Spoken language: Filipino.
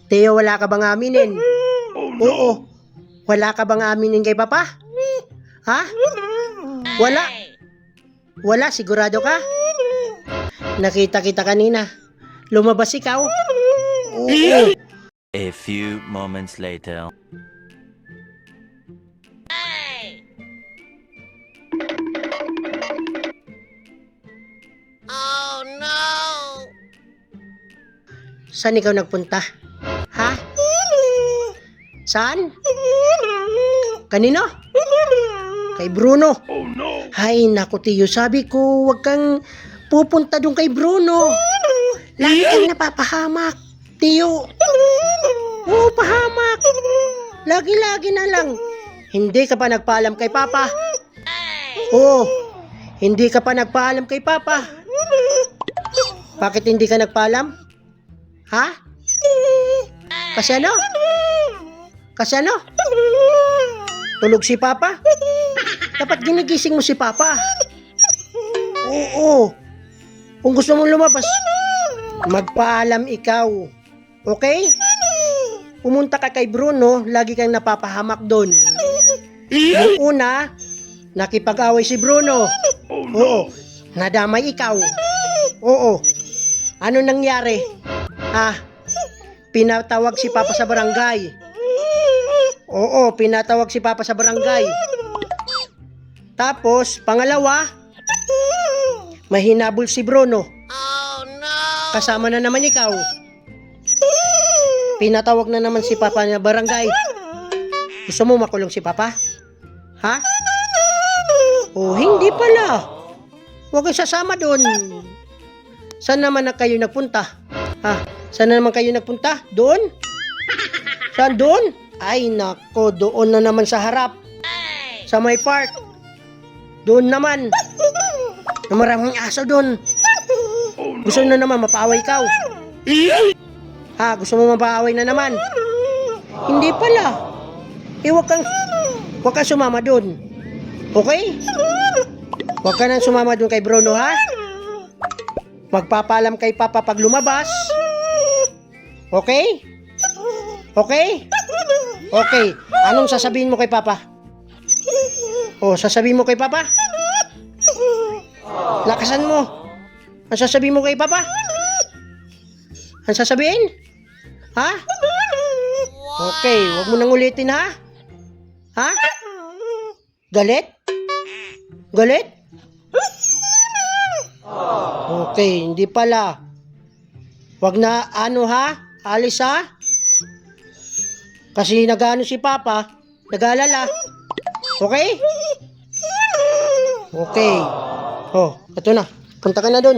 Teo, wala ka bang aminin? Oo. Wala ka bang aminin kay Papa? Ha? Wala. Wala, sigurado ka? Nakita kita kanina. Lumabas ikaw? Oo. A few moments later. Saan ikaw nagpunta? Ha? Saan? Kanino? Kay Bruno. Hay, naku Tiyo, sabi ko, wag kang pupunta dun kay Bruno. Lagi kang napapahamak, Tiyo. Oo, pahamak. Lagi-lagi na lang. Hindi ka pa nagpaalam kay Papa. Oo, hindi ka pa nagpaalam kay Papa. Bakit hindi ka nagpaalam? Ha? Kasi ano? Kasi ano? Tulog si Papa? Dapat ginigising mo si Papa. Oo. Kung gusto mong lumabas, magpaalam ikaw. Okay? Pumunta ka kay Bruno, lagi kang napapahamak doon. Yung una, nakipag-away si Bruno. Oo. Nadamay ikaw. Oo. Ano nangyari? Pinatawag si Papa sa barangay. Oo, pinatawag si Papa sa barangay. Tapos, pangalawa, mahinabol si Bruno. Kasama na naman ikaw. Pinatawag na naman si Papa na barangay. Gusto mo makulong si Papa? Ha? Oh, hindi pala. Huwag kang sasama doon. Saan naman na kayo nagpunta? Ha? Saan naman kayo nagpunta? Doon? Saan doon? Ay nako, doon na naman sa harap. Sa may park. Doon naman. Na maraming aso doon. Gusto na naman mapaaway ikaw. Ha? Gusto mo mapaaway na naman? Hindi pala. Huwag kang sumama doon. Okay? Huwag ka nang sumama doon kay Bruno, ha? Magpapaalam kay Papa pag lumabas. Okay? Okay? Okay. Anong sasabihin mo kay Papa? Oh, sasabihin mo kay Papa? Lakasan mo. Ang sasabihin mo kay Papa? Ang sasabihin? Ha? Okay, wag mo nang ulitin, ha? Ha? Galit? Galit? Okay, hindi pala. Wag na ano ha? Alis ha? Kasi nagano si Papa, nag-aalala. Okay? Okay. Oh, ito na. Punta ka na doon.